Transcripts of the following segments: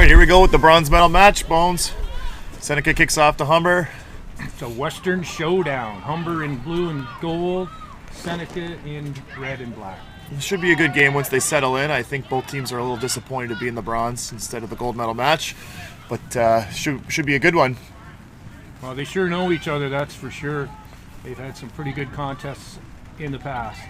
right, here we go with the bronze medal match, Bones. Seneca kicks off to Humber. It's a Western showdown. Humber in blue and gold, Seneca in red and black. It should be a good game once they settle in. I think both teams are a little disappointed to be in the bronze instead of the gold medal match, but should be a good one. Well, they sure know each other, that's for sure. They've had some pretty good contests in the past.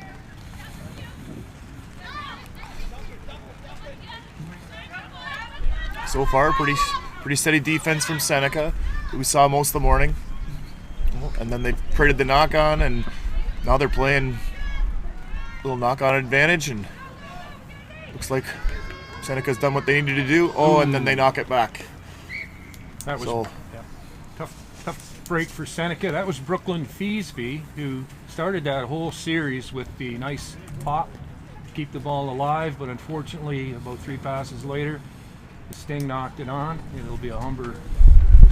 So far, pretty steady defense from Seneca that we saw most of the morning. And then they've created the knock-on, and now they're playing a little knock-on advantage, and looks like Seneca's done what they needed to do. Oh, and then they knock it back. That was tough break for Seneca. That was Brooklyn Feasby, who started that whole series with the nice pop to keep the ball alive, but unfortunately, about 3 passes later, the Sting knocked it on. It'll be a Humber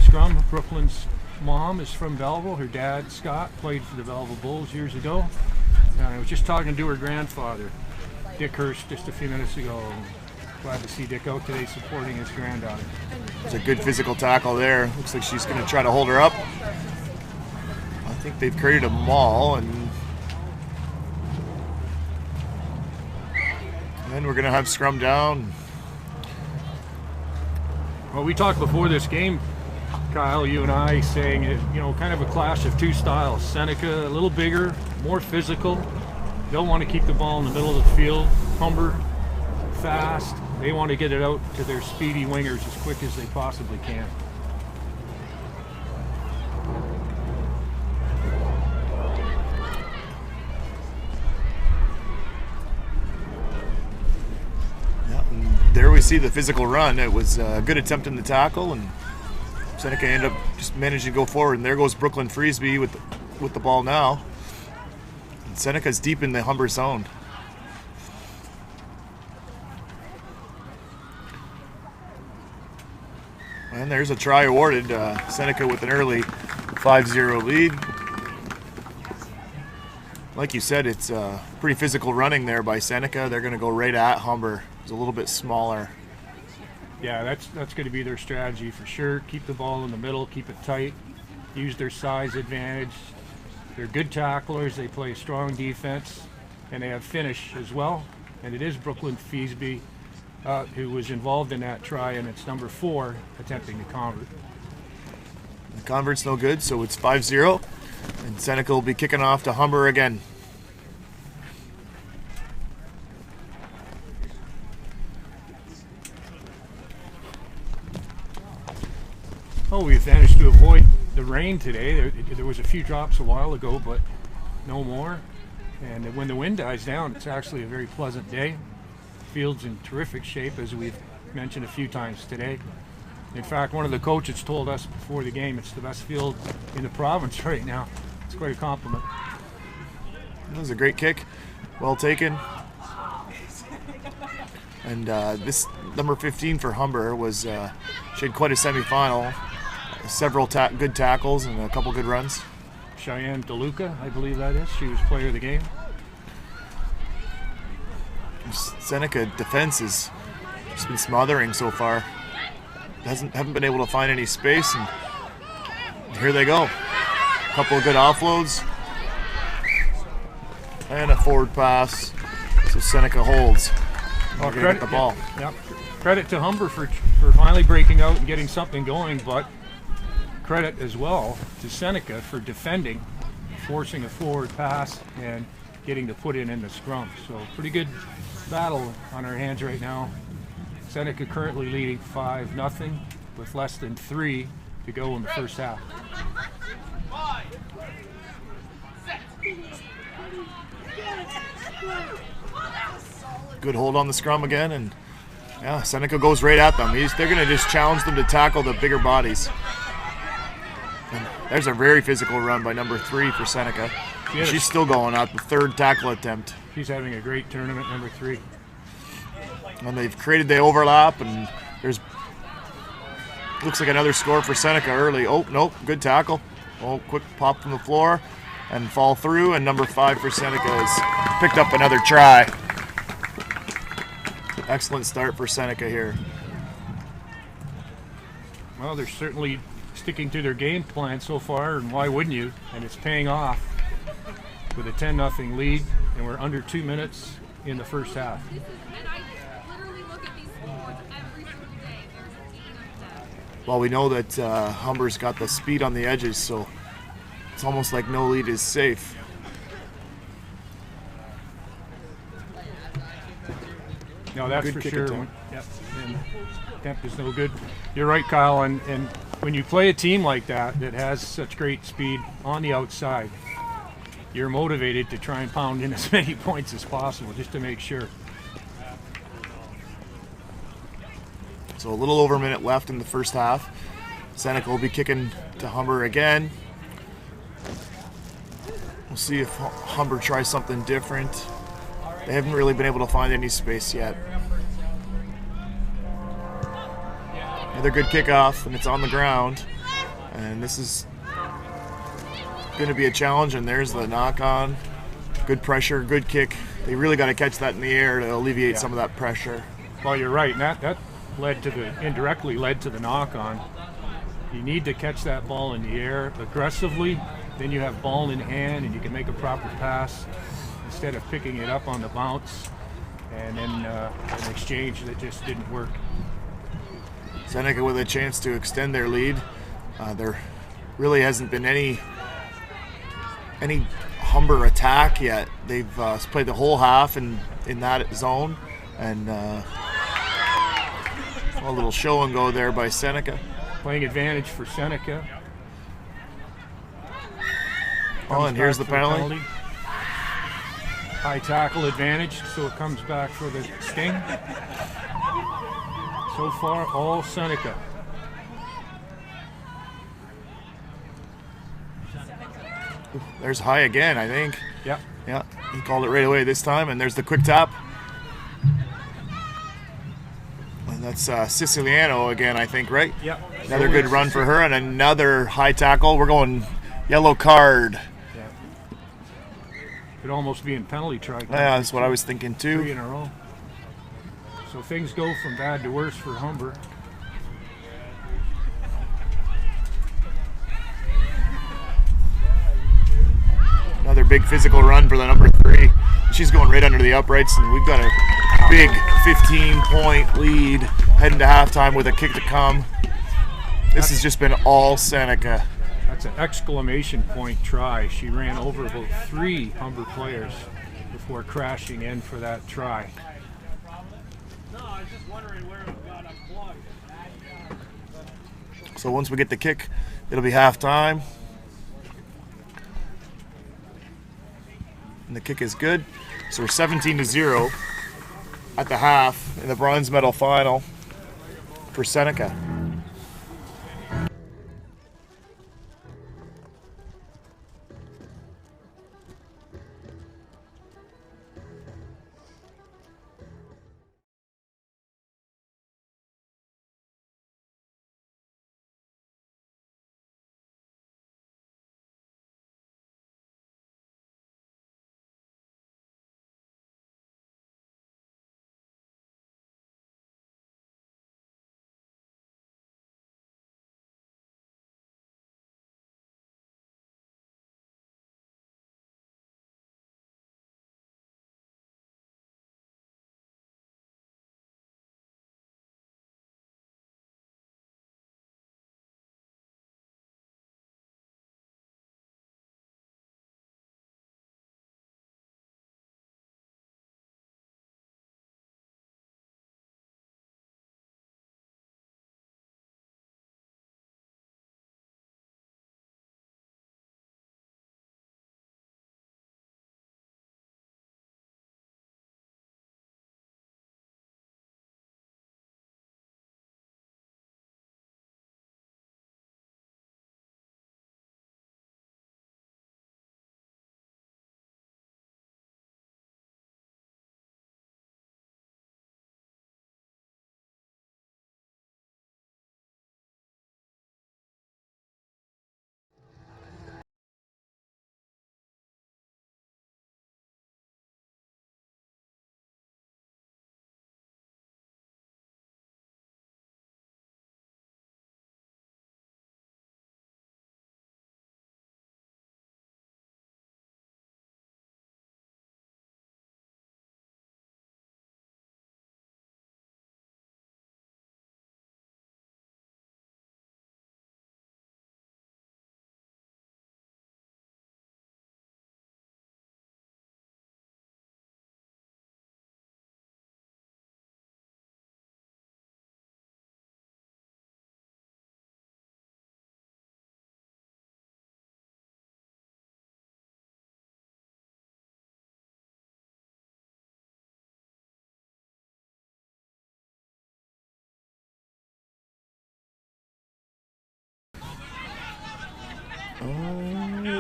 scrum. Brooklyn's mom is from Belleville. Her dad, Scott, played for the Belleville Bulls years ago. And I was just talking to her grandfather, Dick Hurst, just a few minutes ago. Glad to see Dick out today supporting his granddaughter. It's a good physical tackle there. Looks like she's going to try to hold her up. I think they've created a maul, and then we're going to have scrum down. Well, we talked before this game, Kyle, you and I, saying, kind of a clash of two styles. Seneca, a little bigger, more physical. They'll want to keep the ball in the middle of the field. Humber, fast. They want to get it out to their speedy wingers as quick as they possibly can. There we see the physical run. It was a good attempt in the tackle, and Seneca ended up just managing to go forward. And there goes Brooklyn Feasby with the ball now. And Seneca's deep in the Humber zone. And there's a try awarded. Seneca with an early 5-0 lead. Like you said, it's pretty physical running there by Seneca. They're going to go right at Humber. It's a little bit smaller. Yeah, that's going to be their strategy for sure. Keep the ball in the middle, keep it tight, use their size advantage. They're good tacklers. They play strong defense, and they have finish as well. And it is Brooklyn Feasby who was involved in that try, and it's number 4 attempting to convert. The convert's no good, so it's 5-0. And Seneca will be kicking off to Humber again. Oh, we've managed to avoid the rain today. There was a few drops a while ago, but no more. And when the wind dies down, it's actually a very pleasant day. The field's in terrific shape, as we've mentioned a few times today. In fact, one of the coaches told us before the game it's the best field in the province right now. It's quite a compliment. That was a great kick. Well taken. And this number 15 for Humber was she had quite a semifinal. Several good tackles and a couple good runs. Cheyenne DeLuca, I believe that is. She was player of the game. Seneca defense has just been smothering so far. Haven't been able to find any space, and here they go. A couple of good offloads and a forward pass. So Seneca holds. Well, credit the ball. Yeah. Credit to Humber for finally breaking out and getting something going, but credit as well to Seneca for defending, forcing a forward pass, and getting the put in the scrum. So pretty good battle on our hands right now. Seneca currently leading 5-0 with less than 3 to go in the first half. Good hold on the scrum again, and yeah, Seneca goes right at them. They're going to just challenge them to tackle the bigger bodies. And there's a very physical run by number 3 for Seneca. She's still going out, the 3rd tackle attempt. She's having a great tournament, number 3. And they've created the overlap, and looks like another score for Seneca early. Oh, nope, good tackle. Oh, quick pop from the floor and fall through, and number 5 for Seneca has picked up another try. Excellent start for Seneca here. Well, they're certainly sticking to their game plan so far, and why wouldn't you? And it's paying off with a 10-0 lead, and we're under 2 minutes in the first half. And I literally look at these scores every single day. There's a team of them. Well, we know that Humber's got the speed on the edges, so it's almost like no lead is safe. No, that's Good for kick sure. attempt. Yep. And attempt is no good. You're right, Kyle. And when you play a team like that has such great speed on the outside, you're motivated to try and pound in as many points as possible just to make sure. So a little over a minute left in the first half. Seneca will be kicking to Humber again. We'll see if Humber tries something different. They haven't really been able to find any space yet. Another good kickoff, and it's on the ground. And this is going to be a challenge, and there's the knock on. Good pressure, good kick. They really got to catch that in the air to alleviate some of that pressure. Well, you're right. And that led to indirectly led to the knock on. You need to catch that ball in the air aggressively. Then you have ball in hand, and you can make a proper pass instead of picking it up on the bounce, and then an exchange that just didn't work. Seneca with a chance to extend their lead. There really hasn't been any Humber attack yet. They've played the whole half in that zone, and a little show and go there by Seneca. Playing advantage for Seneca. Oh, and here's the penalty. High tackle advantage, so it comes back for the Sting. So far, all Seneca. There's high again, I think. Yep. Yeah, he called it right away this time, and there's the quick tap. And that's Siciliano again, I think, right? Yep. Another good run for her, and another high tackle. We're going yellow card. Could almost be in penalty try. Yeah, that's what I was thinking too. 3 in a row. So things go from bad to worse for Humber. Another big physical run for the number 3. She's going right under the uprights, and we've got a big 15-point lead heading to halftime with a kick to come. This has just been all Seneca. That's an exclamation point try. She ran over about 3 Humber players before crashing in for that try. So once we get the kick, it'll be halftime. And the kick is good. So we're 17-0 at the half in the bronze medal final for Seneca.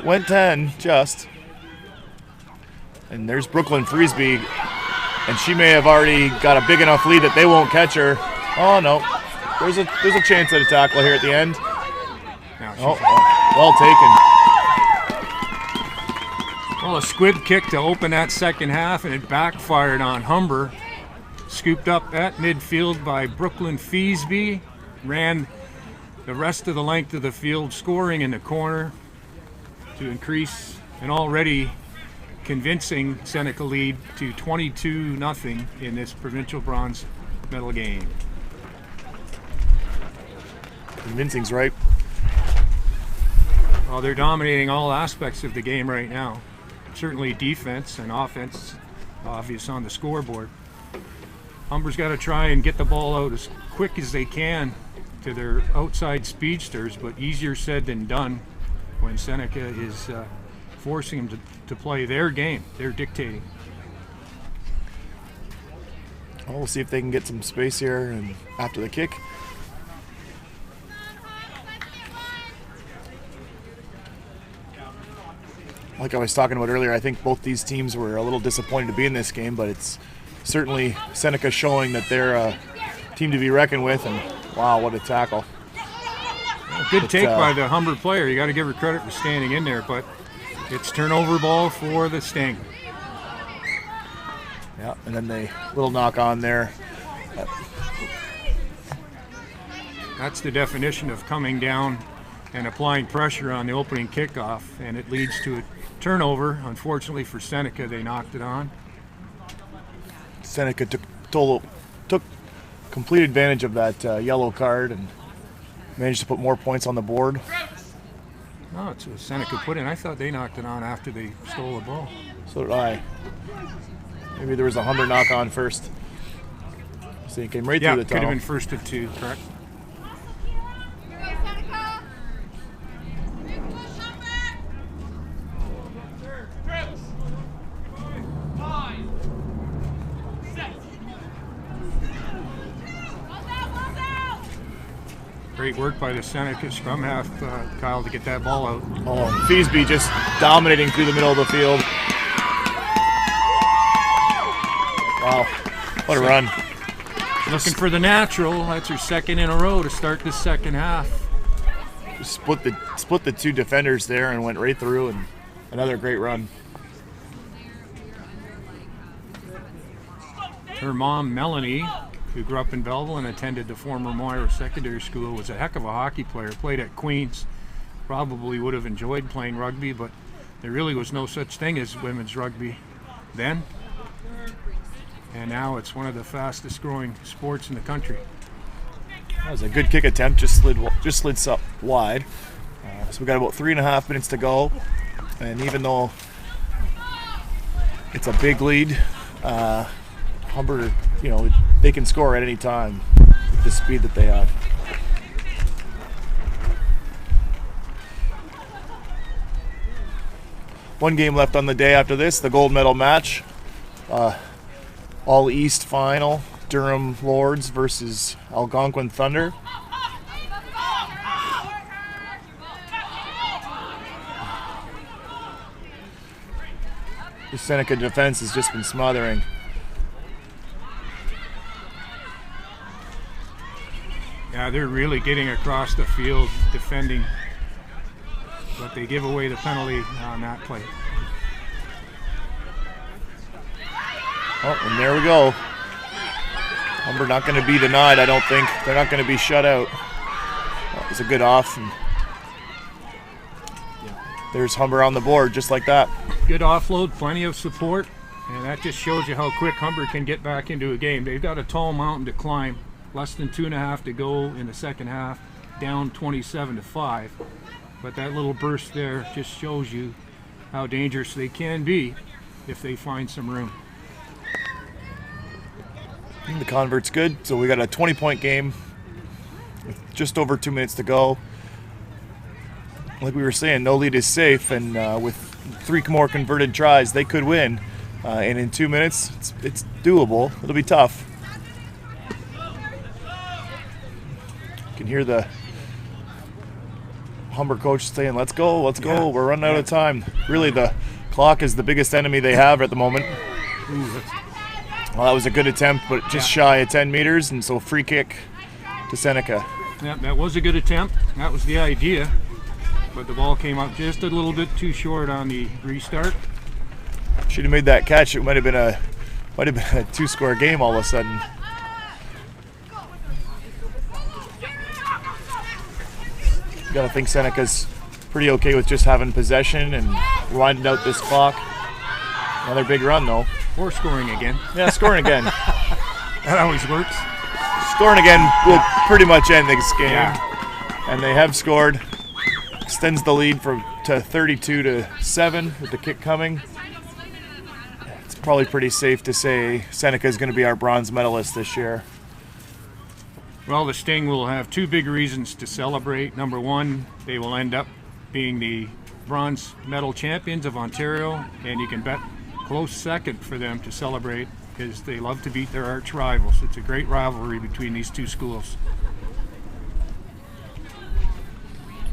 Went 10, just. And there's Brooklyn Freesby, and she may have already got a big enough lead that they won't catch her. Oh no, there's a chance at a tackle here at the end. Well taken. Well, a squib kick to open that second half, and it backfired on Humber. Scooped up at midfield by Brooklyn Freesby, ran the rest of the length of the field, scoring in the corner to increase an already convincing Seneca lead to 22-0 in this provincial bronze medal game. Convincing's right. Well, they're dominating all aspects of the game right now. Certainly defense and offense, obvious on the scoreboard. Humber's got to try and get the ball out as quick as they can to their outside speedsters, but easier said than done when Seneca is forcing them to play their game. They're dictating. Well, we'll see if they can get some space here and after the kick. Like I was talking about earlier, I think both these teams were a little disappointed to be in this game, but it's certainly Seneca showing that they're a team to be reckoned with, and wow, what a tackle. Good take by the Humber player. You got to give her credit for standing in there, but it's turnover ball for the Sting. Yeah, and then they little knock on there. That's the definition of coming down and applying pressure on the opening kickoff, and it leads to a turnover. Unfortunately for Seneca, they knocked it on. Seneca took complete advantage of that yellow card and managed to put more points on the board. No, it's what Seneca put in. I thought they knocked it on after they stole the ball. So did I. Maybe there was a Humber knock on first. So he came right through the tunnel. Could have been first of two, correct? Great work by the Seneca scrum half, Kyle, to get that ball out. Oh, Freesby just dominating through the middle of the field. Wow, what a run. Looking for the natural. That's her second in a row to start this second half. Just split the two defenders there and went right through, and another great run. Her mom, Melanie, who grew up in Belleville and attended the former Moira Secondary School, was a heck of a hockey player, played at Queen's. Probably would have enjoyed playing rugby, but there really was no such thing as women's rugby then. And now it's one of the fastest growing sports in the country. That was a good kick attempt, just slid up wide. So we got about 3.5 minutes to go. And even though it's a big lead, Humber, they can score at any time with the speed that they have. One game left on the day after this, the gold medal match. All East final, Durham Lords versus Algonquin Thunder. The Seneca defense has just been smothering. Yeah, they're really getting across the field defending, but they give away the penalty on that play. Oh, and there we go. Humber not going to be denied, I don't think. They're not going to be shut out. That was a good off. And there's Humber on the board, just like that. Good offload, plenty of support, and that just shows you how quick Humber can get back into a game. They've got a tall mountain to climb. Less than 2.5 to go in the second half, down 27-5. But that little burst there just shows you how dangerous they can be if they find some room. The convert's good, so we got a 20-point game with just over 2 minutes to go. Like we were saying, no lead is safe, and with 3 more converted tries, they could win. And in 2 minutes, it's doable. It'll be tough. You can hear the Humber coach saying, let's go, Yeah. we're running out of time. Really, the clock is the biggest enemy they have at the moment. Ooh, Well, that was a good attempt, but just shy of 10 meters, and so free kick to Seneca. that was a good attempt. That was the idea. But the ball came up just a little bit too short on the restart. Should have made that catch. It might have been a 2-score game all of a sudden. Gotta think Seneca's pretty okay with just having possession and winding out this clock. Another big run though. Or scoring again. Yeah, scoring again. That always works. Scoring again will pretty much end this game. Yeah. And they have scored. Extends the lead to 32-7 with the kick coming. It's probably pretty safe to say Seneca is going to be our bronze medalist this year. Well, the Sting will have two big reasons to celebrate. Number one, they will end up being the bronze medal champions of Ontario, and you can bet close second for them to celebrate because they love to beat their arch rivals. It's a great rivalry between these two schools.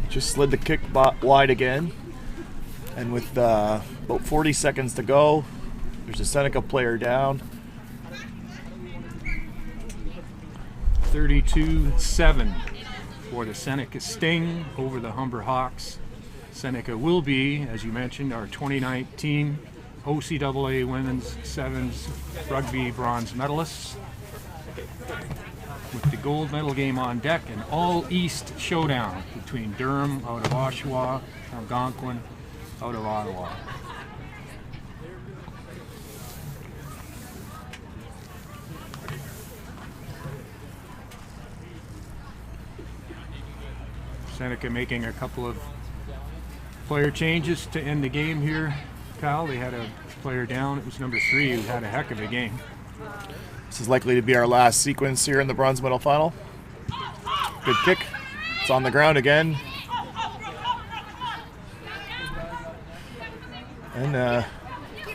Just slid the kick wide again. And with about 40 seconds to go, there's a Seneca player down. 32-7 for the Seneca Sting over the Humber Hawks. Seneca will be, as you mentioned, our 2019 OCAA Women's Sevens Rugby bronze medalists, with the gold medal game on deck, an all-East showdown between Durham out of Oshawa, Algonquin out of Ottawa. Seneca making a couple of player changes to end the game here. Kyle, they had a player down. It was number 3 who had a heck of a game. This is likely to be our last sequence here in the bronze medal final. Good kick. It's on the ground again. And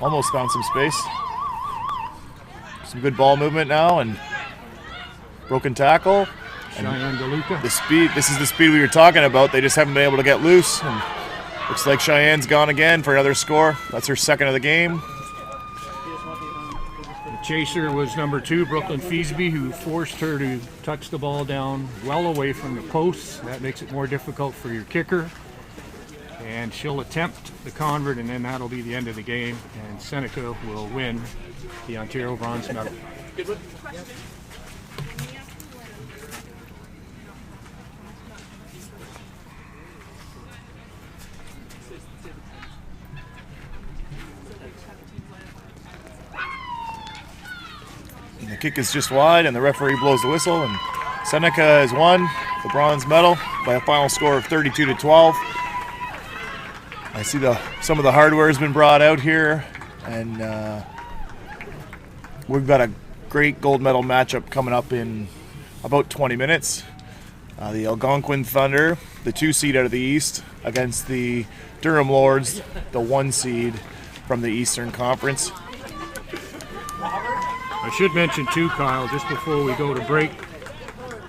almost found some space. Some good ball movement now and broken tackle. Cheyenne DeLuca. The speed, this is the speed we were talking about. They just haven't been able to get loose. And looks like Cheyenne's gone again for another score. That's her second of the game. The chaser was number 2, Brooklyn Feasby, who forced her to touch the ball down well away from the posts. That makes it more difficult for your kicker. And she'll attempt the convert, and then that'll be the end of the game. And Seneca will win the Ontario bronze medal. And the kick is just wide, and the referee blows the whistle, and Seneca has won the bronze medal by a final score of 32-12. I see some of the hardware has been brought out here, and we've got a great gold medal matchup coming up in about 20 minutes. The Algonquin Thunder, the 2 seed out of the East, against the Durham Lords, the 1 seed from the Eastern Conference. I should mention too, Kyle, just before we go to break,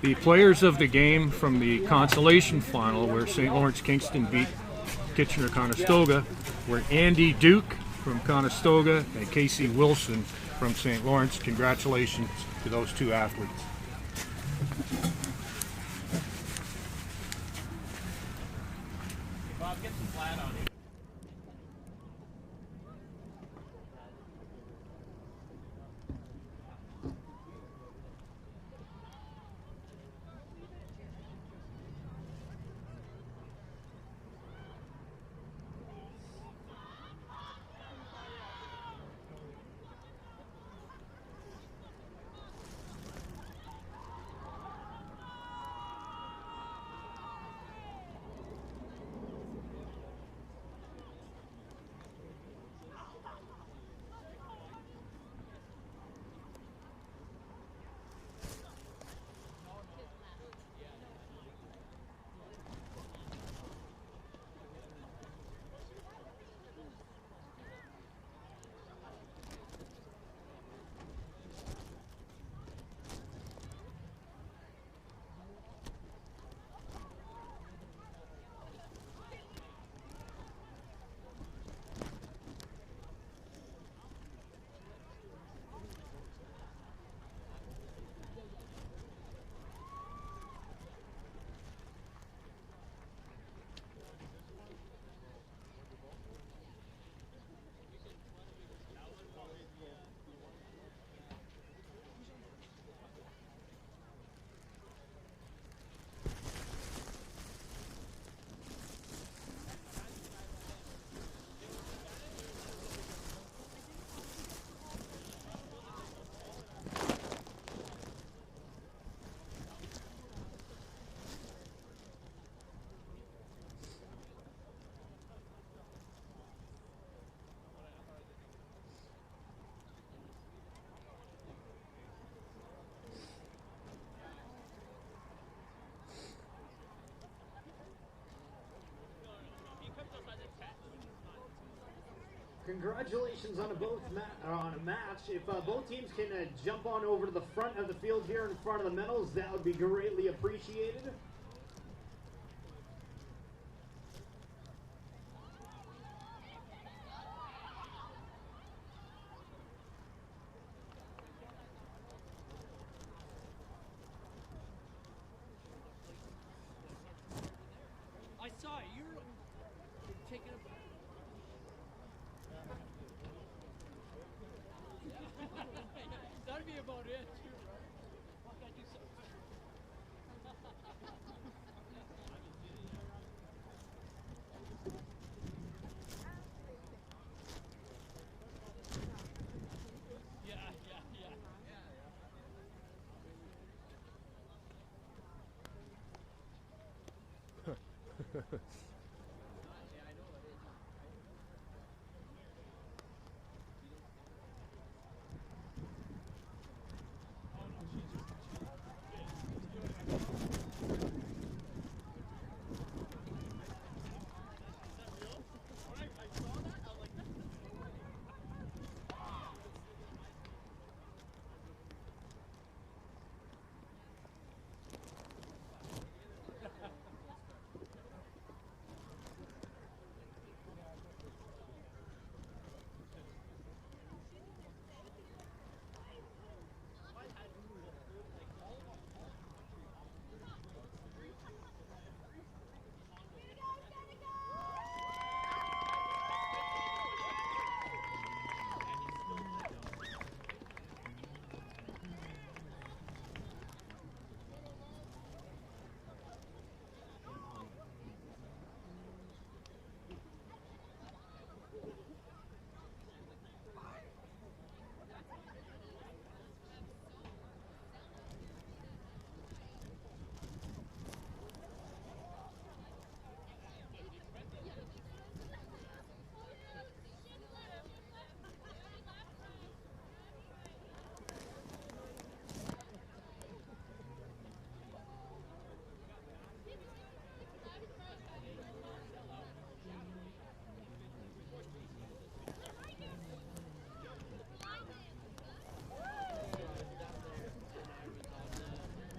the players of the game from the consolation final, where St. Lawrence Kingston beat Kitchener-Conestoga, were Andy Duke from Conestoga and Casey Wilson from St. Lawrence. Congratulations to those 2 athletes. Congratulations on a match. If both teams can jump on over to the front of the field here in front of the medals, that would be greatly appreciated. I saw it. You're taking a. That'd be about it, too, right? Why can't I do something? Yeah.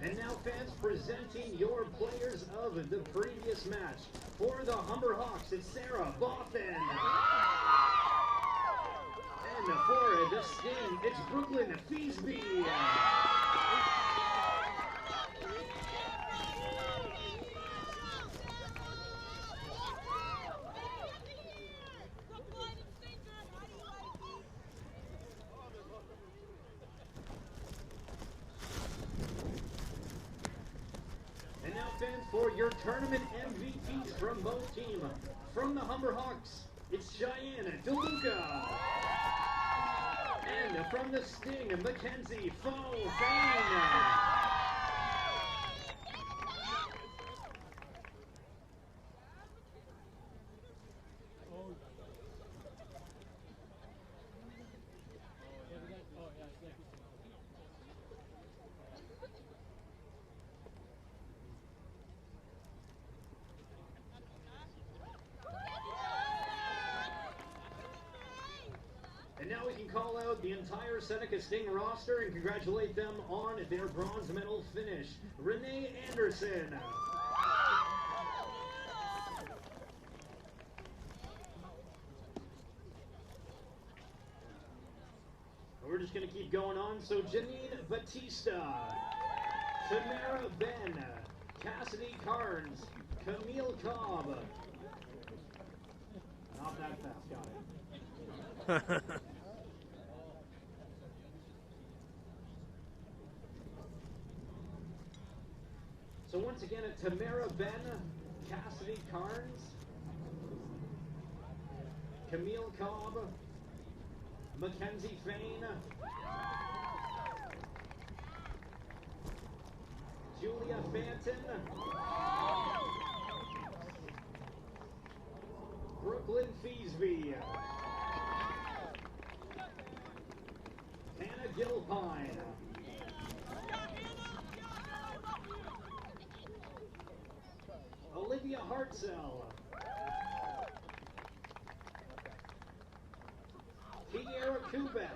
And now, fans, presenting your players of the previous match. For the Humber Hawks, it's Sarah Boffin. And for the Sting, it's Brooklyn Feesby. And now, fans, for your tournament MVPs from both teams. From the Humber Hawks, it's Cheyenne DeLuca. And from the Sting, Mackenzie Fane. And now we can call out the entire Seneca Sting roster and congratulate them on their bronze medal finish. Renee Anderson. We're just going to keep going on. So Janine Batista, Tamara Ben, Cassidy Carnes, Camille Cobb. Not that fast, got it. So once again, Tamara Ben, Cassidy Carnes, Camille Cobb, Mackenzie Fane, Julia Fanton, Brooklyn Feesby, Hannah Gilpine, Olivia Hartzell, Kubek.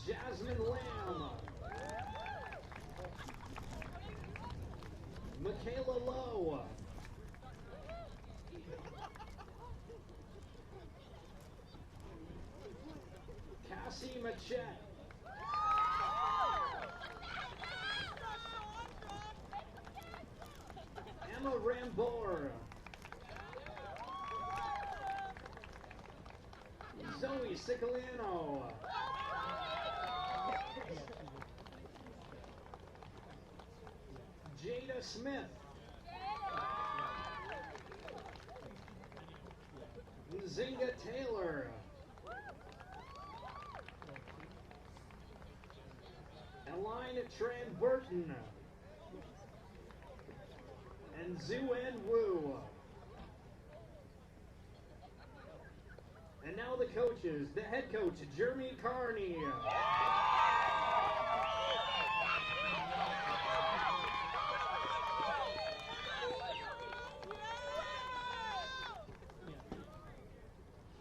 Jasmine Lamb. Michaela Lowe. Cassie Machette. Emma Rambor. Zoe Siciliano. Jada Smith. Zinga Taylor. Eline Tran Burton. And Zhuan Wu. And now the coaches. The head coach, Jeremy Carney.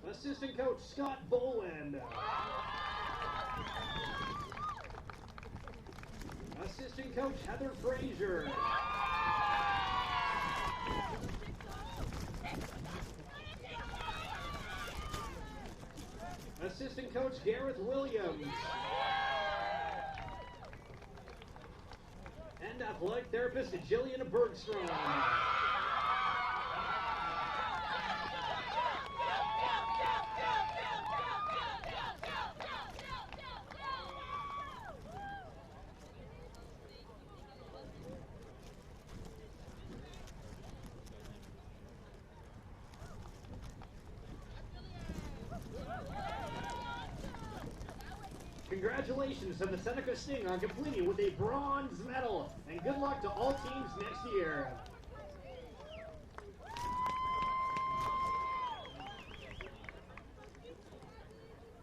Assistant coach, Scott Boland. Assistant coach, Heather Frazier. Assistant coach, Gareth Williams. And athletic therapist, Jillian Bergstrom. Congratulations to the Seneca Sting on completing with a bronze medal, and good luck to all teams next year.